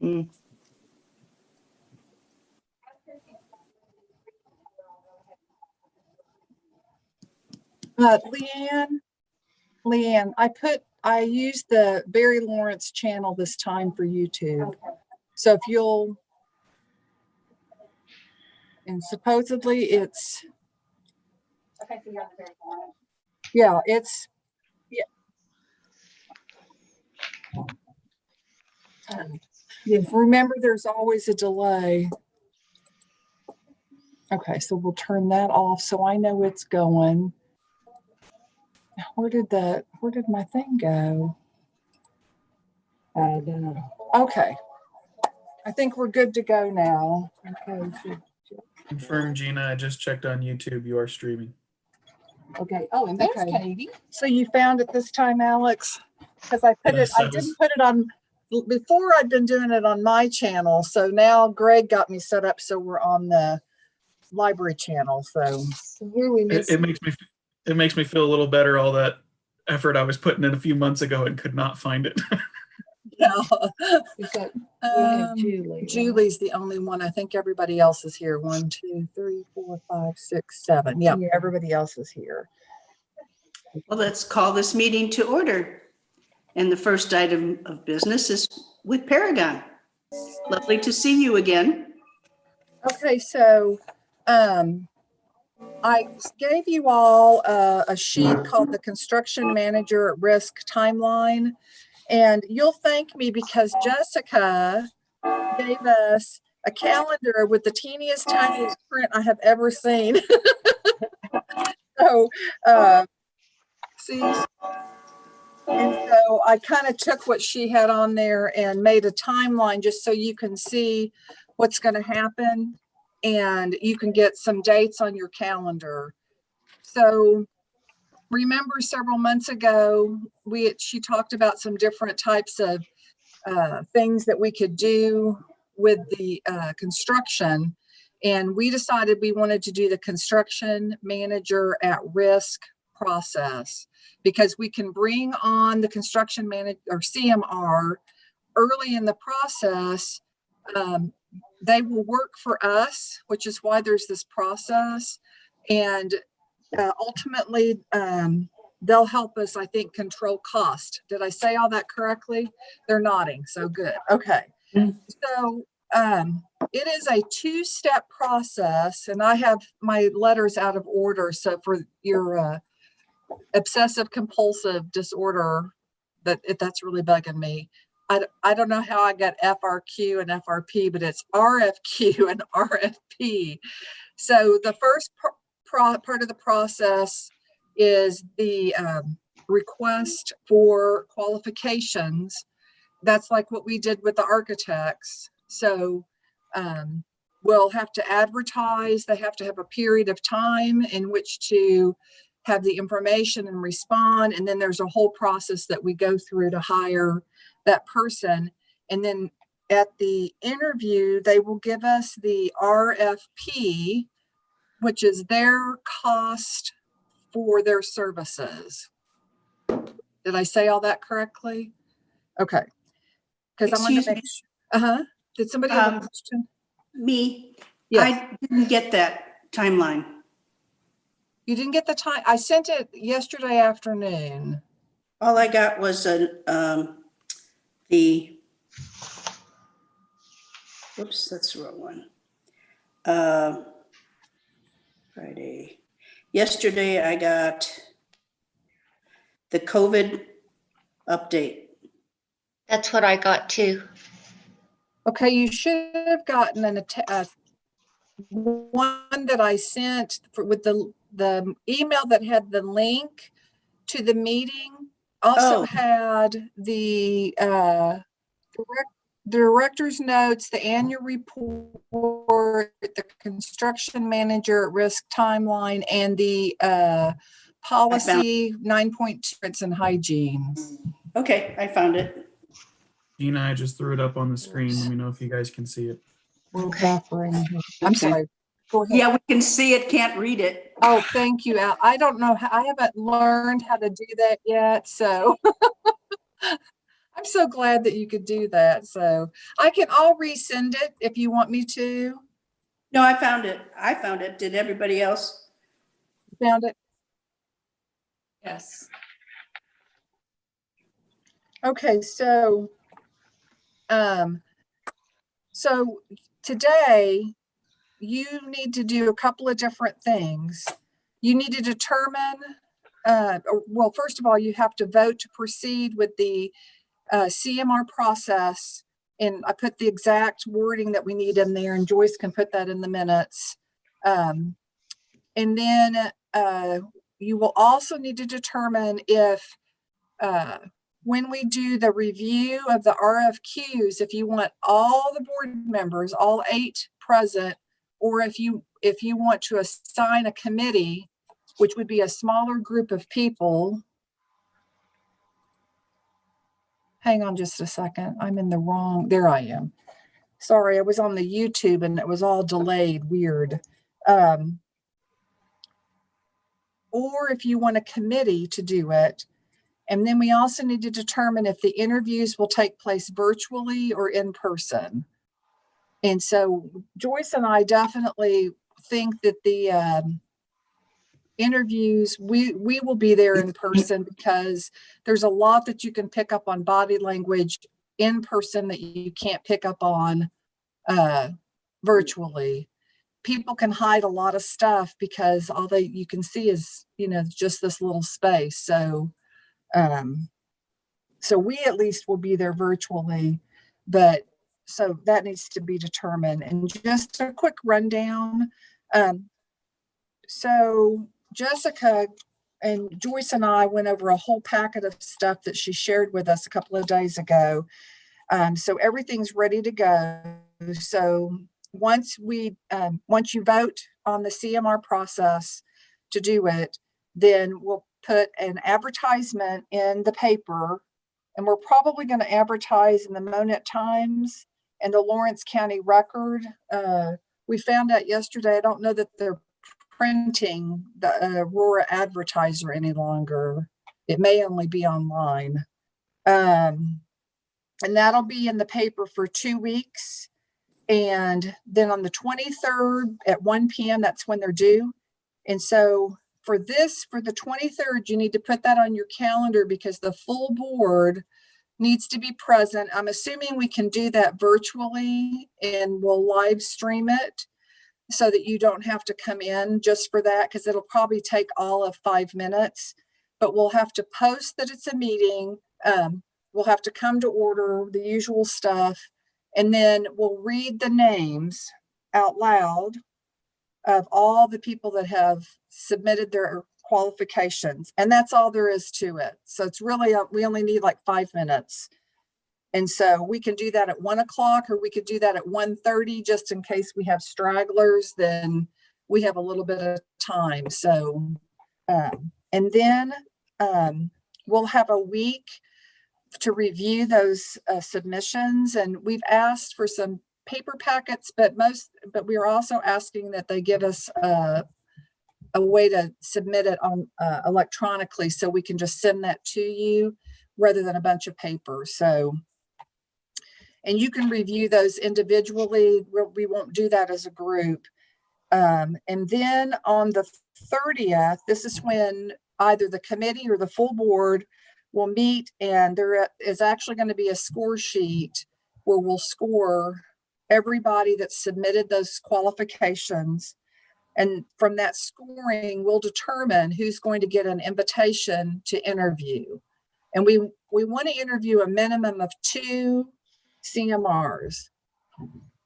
Mm. Leanne, I used the Barry Lawrence channel this time for YouTube. So if you'll, and supposedly it's, yeah, it's, yeah. Remember, there's always a delay. Okay, so we'll turn that off so I know it's going. Where did my thing go? Okay. I think we're good to go now. Okay. So, Confirm, Gina. I just checked on YouTube. You are streaming. okay. Oh, and there's Katie. So you found it this time, Alex? Because I Yes, didn't put it on before. I'd been doing it on my channel. So now Greg got me set up so we're on the library channel. So here we miss. It makes me feel a little better. All that effort I was putting in a few months ago and could not find it. Yeah. Julie's the only one. I think everybody else is here. 1, 2, 3, 4, 5, 6, 7. Yeah, everybody else is here. Well, let's call this meeting to order. And the first item of business is with Paragon. Lovely to see you again. Okay, so I gave you all a sheet called the Construction Manager at Risk Timeline. And you'll thank me because Jessica gave us a calendar with the teeniest, tiniest print I have ever seen. So, see, and so I kind of took what she had on there and made a timeline just so you can see what's going to happen and you can get some dates on your calendar. So remember several months ago, she talked about some different types of things that we could do with the construction. And we decided we wanted to do the construction manager at risk process because we can bring on the construction manager or CMR early in the process. They will work for us, which is why there's this process. And ultimately, they'll help us, I think, control cost. Did I say all that correctly? They're nodding, so good. Okay. So it is a 2-step process, and I have my letters out of order. So for your obsessive compulsive disorder, that's really bugging me. I don't know how I got FRQ and FRP, but it's RFQ and RFP. So the first part of the process is the request for qualifications. That's like what we did with the architects. So we'll have to advertise. They have to have a period of time in which to have the information and respond. And then there's a whole process that we go through to hire that person. And then at the interview, they will give us the RFP, which is their cost for their services. Did I say all that correctly? Okay. Because I want to make sure. Did somebody have a question? Me. Yes. I didn't get that timeline. You didn't get the time? I sent it yesterday afternoon. All I got was whoops, that's the wrong one. Friday. Yesterday, I got the COVID update. That's what I got too. Okay, you should have gotten one that I sent with the email that had the link to the meeting. Also had the director's notes, the annual report, the construction manager at risk timeline, and the policy 9.2 and hygiene. Okay, I found it. Gina, I just threw it up on the screen. Let me know if you guys can see it. We're buffering. I'm sorry. Go ahead. Yeah, we can see it, can't read it. Oh, thank you, Al. I don't know how, I haven't learned how to do that yet, so I'm so glad that you could do that. So I'll resend it if you want me to. No, I found it. I found it. Did everybody else? Found it? Yes. Okay, um, so today you need to do a couple of different things. You need to determine, well, first of all, you have to vote to proceed with the CMR process. And I put the exact wording that we need in there, and Joyce can put that in the minutes. And then you will also need to determine if when we do the review of the RFQs, if you want all the board members, all 8 present, or if you want to assign a committee, which would be a smaller group of people. Hang on just a second. I'm in the wrong, there I am. Sorry, I was on the YouTube and it was all delayed, weird. Or if you want a committee to do it. And then we also need to determine if the interviews will take place virtually or in person. And so Joyce and I definitely think that the interviews, we will be there in person, because there's a lot that you can pick up on body language in person that you can't pick up on virtually. People can hide a lot of stuff because all you can see is, just this little space. So we at least will be there virtually, but so that needs to be determined. And just a quick rundown. So Jessica and Joyce and I went over a whole packet of stuff that she shared with us a couple of days ago. So everything's ready to go. So once you vote on the CMR process to do it, then we'll put an advertisement in the paper, and we're probably going to advertise in the Monett Times and the Lawrence County Record. We found out yesterday, I don't know that they're printing the Aurora Advertiser any longer. It may only be online. And that'll be in the paper for 2 weeks. And then on the 23rd at 1 p.m., that's when they're due. And so for the 23rd, you need to put that on your calendar, because the full board needs to be present. I'm assuming we can do that virtually, and we'll live stream it so that you don't have to come in just for that, because it'll probably take all of 5 minutes. But we'll have to post that it's a meeting. We'll have to come to order, the usual stuff. And then we'll read the names out loud of all the people that have submitted their qualifications. And that's all there is to it. So it's really, we only need like 5 minutes. And so we can do that at 1 o'clock, or we could do that at 1:30, just in case we have stragglers, then we have a little bit of time. So, and then we'll have a week to review those submissions. And we've asked for some paper packets, but we are also asking that they give us a way to submit it on electronically, so we can just send that to you rather than a bunch of paper. So, and you can review those individually. We won't do that as a group. And then on the 30th, this is when either the committee or the full board will meet, and there is actually going to be a score sheet where we'll score everybody that submitted those qualifications. And from that scoring, we'll determine who's going to get an invitation to interview. And we want to interview a minimum of 2 CMRs.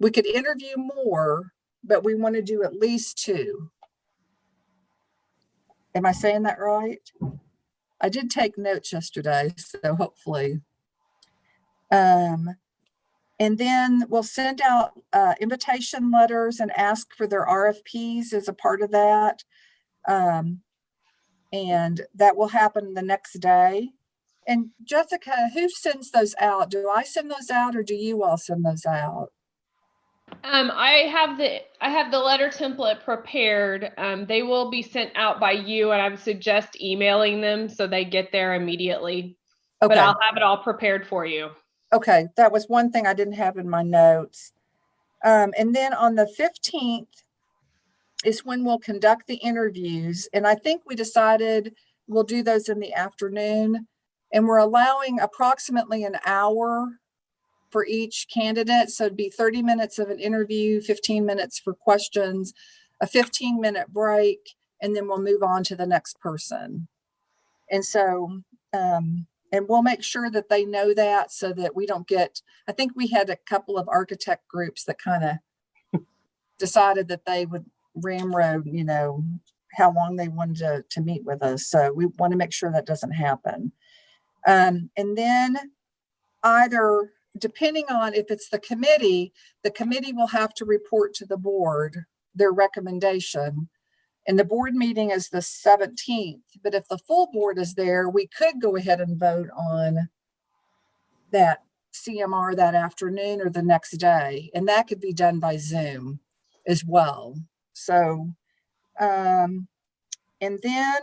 We could interview more, but we want to do at least 2. Am I saying that right? I did take notes yesterday, so hopefully. And then we'll send out invitation letters and ask for their RFPs as a part of that. And that will happen the next day. And Jessica, who sends those out? Do I send those out, or do you all send those out? I have the letter template prepared. They will be sent out by you, and I would suggest emailing them so they get there immediately. but Okay, I'll have it all prepared for you. okay, that was one thing I didn't have in my notes. And then on the 15th is when we'll conduct the interviews. And I think we decided we'll do those in the afternoon. And we're allowing approximately an hour for each candidate. So it'd be 30 minutes of an interview, 15 minutes for questions, a 15-minute break, and then we'll move on to the next person. And so, and we'll make sure that they know that so that we don't get, I think we had a couple of architect groups that kind of decided that they would ramrod, how long they wanted to meet with us. So we want to make sure that doesn't happen. And then either, depending on if it's the committee will have to report to the board their recommendation. And the board meeting is the 17th. But if the full board is there, we could go ahead and vote on that CMR that afternoon or the next day. And that could be done by Zoom as well. So, and then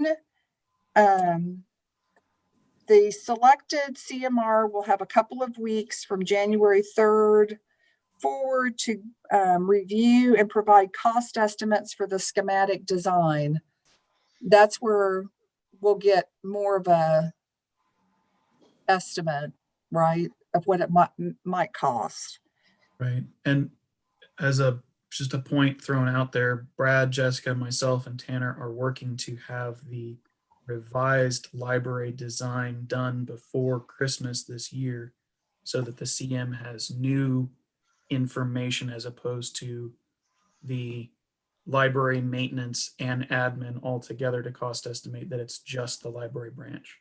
the selected CMR will have a couple of weeks from January 3rd forward to review and provide cost estimates for the schematic design. That's where we'll get more of a estimate, right, of what it might cost. Right. And as just a point thrown out there, Brad, Jessica, myself, and Tanner are working to have the revised library design done before Christmas this year so that the CM has new information as opposed to the library maintenance and admin all together to cost estimate that it's just the library branch.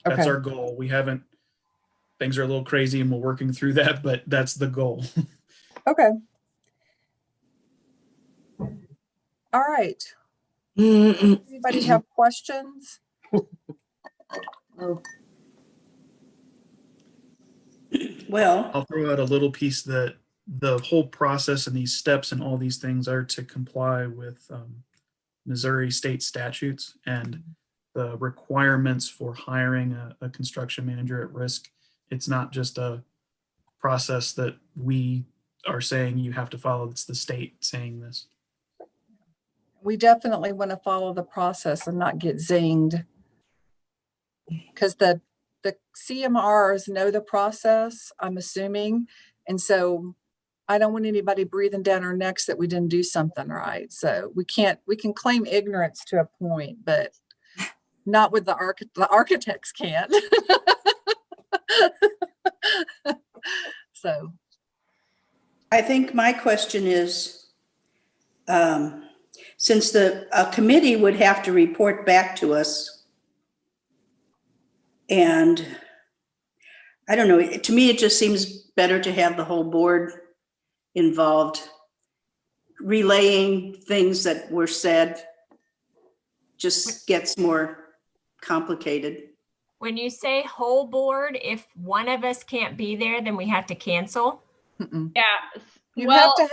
That's Okay. our goal. Things are a little crazy and we're working through that, but that's the goal. Okay. All right. Mm-mm. Anybody have questions? Well, I'll throw out a little piece that the whole process and these steps and all these things are to comply with Missouri state statutes and the requirements for hiring a construction manager at risk. It's not just a process that we are saying you have to follow. It's the state saying this. We definitely want to follow the process and not get zinged. Because the CMRs know the process, I'm assuming. And so I don't want anybody breathing down our necks that we didn't do something right. So we can claim ignorance to a point, but not with the architects can't. So I think my question is, since a committee would have to report back to us, and I don't know, to me, it just seems better to have the whole board involved. Relaying things that were said just gets more complicated. When you say whole board, if one of us can't be there, then we have to cancel. Yeah. you've Well, got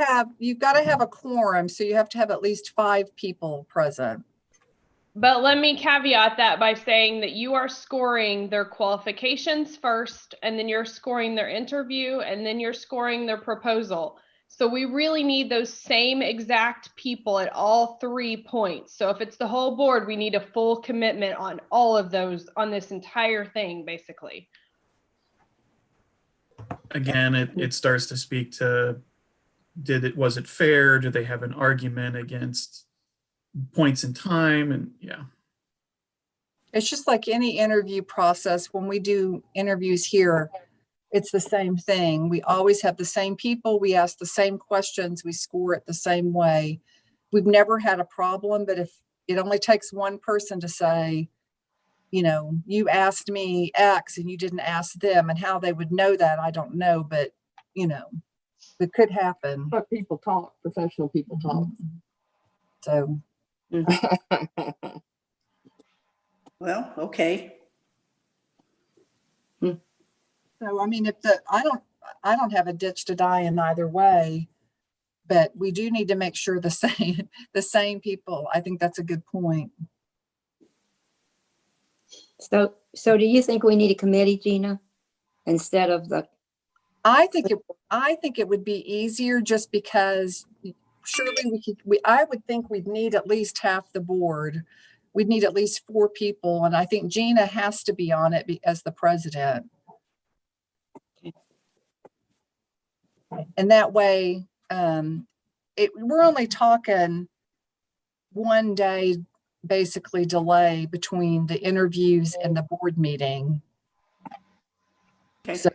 to have a quorum. So you have to have at least 5 people present. but let me caveat that by saying that you are scoring their qualifications first, and then you're scoring their interview, and then you're scoring their proposal. So we really need those same exact people at all 3 points. So if it's the whole board, we need a full commitment on all of those on this entire thing, basically. Again, it starts to speak to, was it fair? Do they have an argument against points in time? And yeah. It's just like any interview process. When we do interviews here, it's the same thing. We always have the same people. We ask the same questions. We score it the same way. We've never had a problem, but if it only takes one person to say, you asked me X and you didn't ask them, and how they would know that, I don't know, but it could happen. But people talk, professional people talk. So Well, okay. So, I mean, I don't have a ditch to die in either way, but we do need to make sure the same people. I think that's a good point. So do you think we need a committee, Gina, instead of the, I think it would be easier just because surely I would think we'd need at least half the board. We'd need at least 4 people, and I think Gina has to be on it as the president. And that way, we're only talking 1 day, basically delay between the interviews and the board meeting. Okay. So-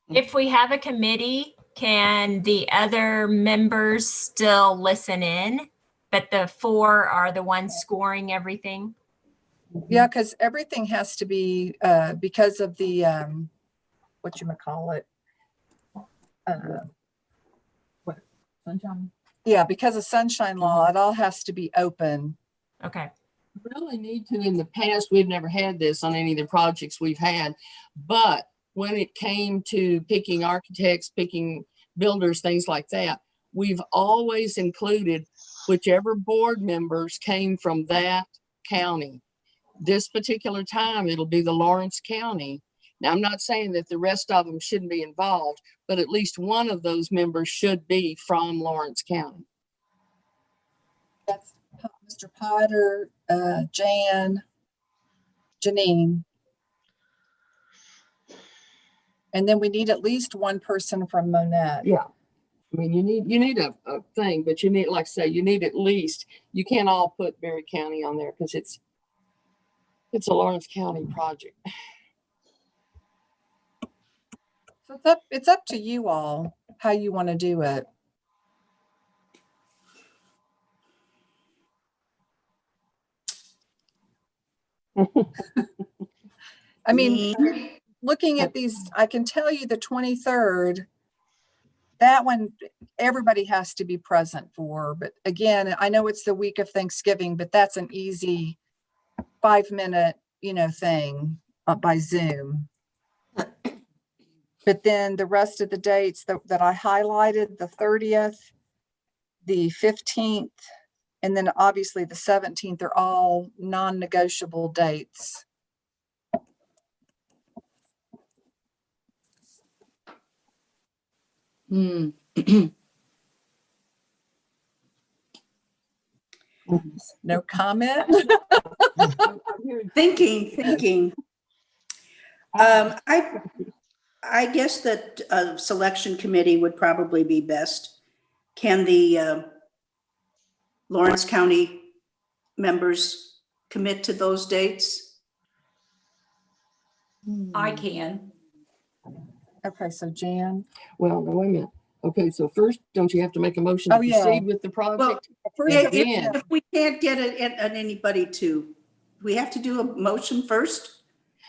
If we have a committee, can the other members still listen in? But the 4 are the ones scoring everything? Yeah, because everything has to be, because of the, whatchamacallit. sunshine? Yeah, because of sunshine law, it all has to be open. Okay. Really need to. In the past, we've never had this on any of the projects we've had. But when it came to picking architects, picking builders, things like that, we've always included whichever board members came from that county. This particular time, it'll be the Lawrence County. Now, I'm not saying that the rest of them shouldn't be involved, but at least one of those members should be from Lawrence County. That's Mr. Potter, Jan, Janine. And then we need at least 1 person from Monette. Yeah. I mean, you need a thing, but you need, like I say, you need at least, you can't all put Berry County on there because it's a Lawrence County project. So it's up to you all how you want to do it. I mean, looking at these, I can tell you the 23rd, that one, everybody has to be present for. But again, I know it's the week of Thanksgiving, but that's an easy 5-minute, thing by Zoom. But then the rest of the dates that I highlighted, the 30th, the 15th, and then obviously the 17th are all non-negotiable dates. Hmm. No comment? Thinking. I guess that a selection committee would probably be best. Can the Lawrence County members commit to those dates? I can. Okay, so Jan. Well, no, wait a minute. Okay, so first, don't you have to make a motion to Oh, yeah. proceed with the project? First, If we can't get anybody to, we have to do a motion first?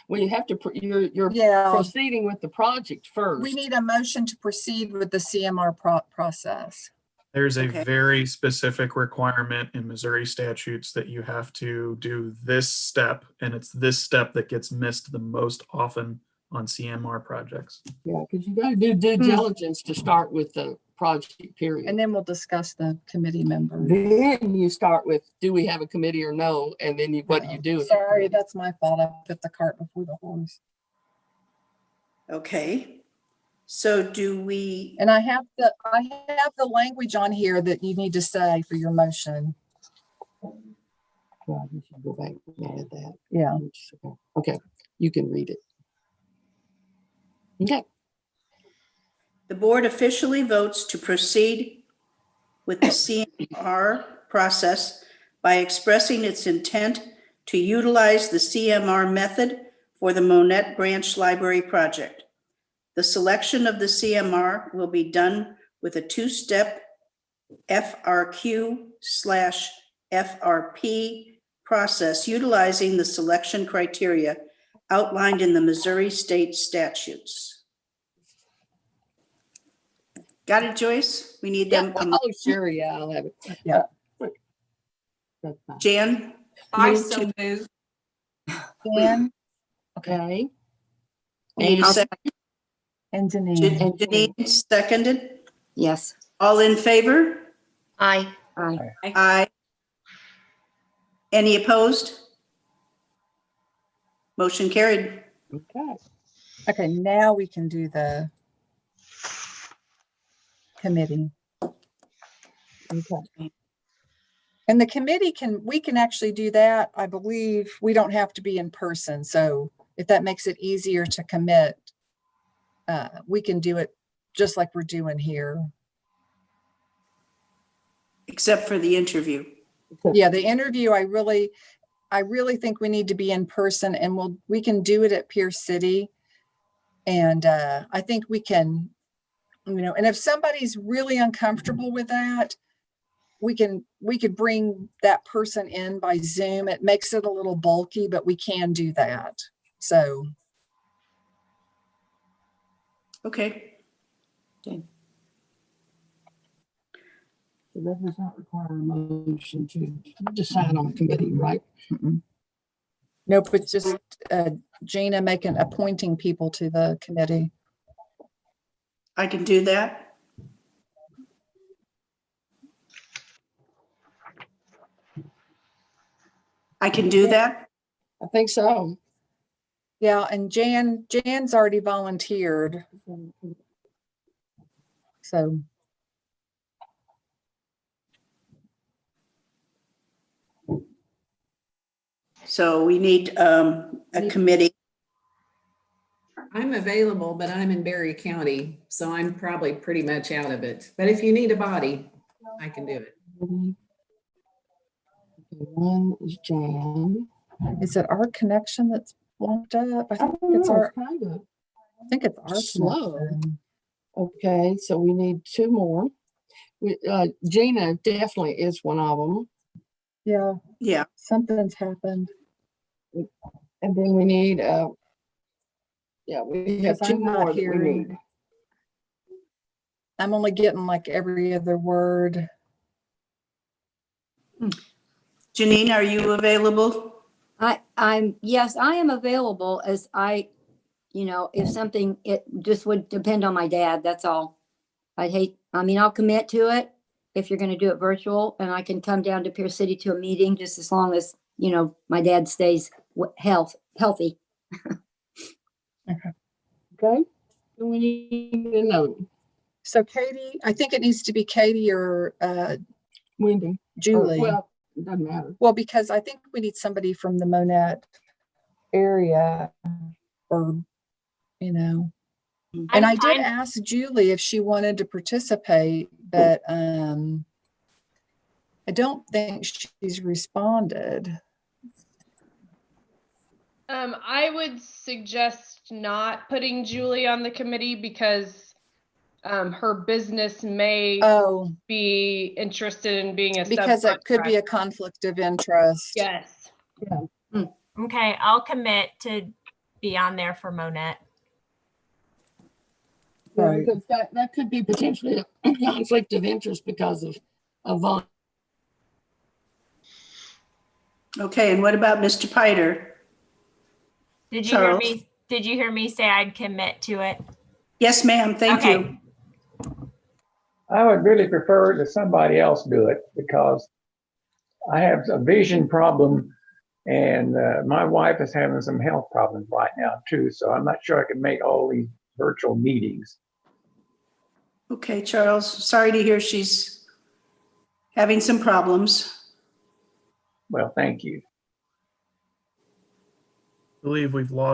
Well, you have to, you're yeah, proceeding with the project first. we need a motion to proceed with the CMR process. There's a Okay. very specific requirement in Missouri statutes that you have to do this step, and it's this step that gets missed the most often on CMR projects. Yeah, because you got to do due diligence to start with the project period. And then we'll discuss the committee members. Then you start with, do we have a committee or no? And then what do you do? Sorry, that's my fault. I put the cart before the horse. Okay. So do we, And I have the language on here that you need to say for your motion. Well, you should go back and add that. Yeah. Okay, you can read it. Okay. the board officially votes to proceed with the CMR process by expressing its intent to utilize the CMR method for the Monette Branch Library project. The selection of the CMR will be done with a 2-step FRQ/FRP process utilizing the selection criteria outlined in the Missouri state statutes. Got it, Joyce? We need them. Oh, sure, yeah, I'll have it. Yeah. That's fine. Jan? I Move so to- move. Dan Okay. We need a And- second. and Janine. Janine seconded. Yes. All in favor? Aye. Aye. Any opposed? Motion carried. Okay. Okay, now we can do the committee. Okay. And the committee we can actually do that. I believe we don't have to be in person. So if that makes it easier to commit, we can do it just like we're doing here. Except for the interview. Yeah, the interview, I really think we need to be in person, and we can do it at Pierce City. And I think we can, and if somebody's really uncomfortable with that, we could bring that person in by Zoom. It makes it a little bulky, but we can do that. So. Okay. So that does not require a motion to decide on a committee, right? Nope, it's just Gina appointing people to the committee. I can do that. I can do that. I think so. Yeah, and Jan's already volunteered. So. So we need a committee. I'm available, but I'm in Berry County, so I'm probably pretty much out of it. But if you need a body, I can do it. Okay, one is Jan. Is it our connection that's blocked up? I think it's kind of our slow. connection. Okay, so we need two more. Gina definitely is one of them. Yeah, Yeah. something's happened. And then we need, we have Because two I'm not more that we hearing. need. I'm only getting like every other word. Janine, are you available? Yes, I am available if something, it just would depend on my dad, that's all. I'll commit to it if you're going to do it virtual, and I can come down to Pierce City to a meeting just as long as, my dad stays healthy. Okay, then we need to know So Katie, I think it needs to be Katie or Wendy. Julie. Well, it doesn't matter. Well, because I think we need somebody from the Monette area or, and I did ask Julie if she wanted to participate, but I don't think she's responded. I would suggest not putting Julie on the committee because her business may Oh, be interested in being a because it could be a subcontractor. conflict of interest. Yes. Okay, I'll commit to be on there for Monette. Yeah, Right. because that could be potentially a conflict of interest because of Okay, and what about Mr. Piter? Did you Charles? hear me say I'd commit to it? Yes, ma'am, thank Okay. you. I would really prefer that somebody else do it because I have a vision problem and my wife is having some health problems right now too. So I'm not sure I can make all these virtual meetings. Okay, Charles, sorry to hear she's having some problems. Well, thank you. I believe we've lost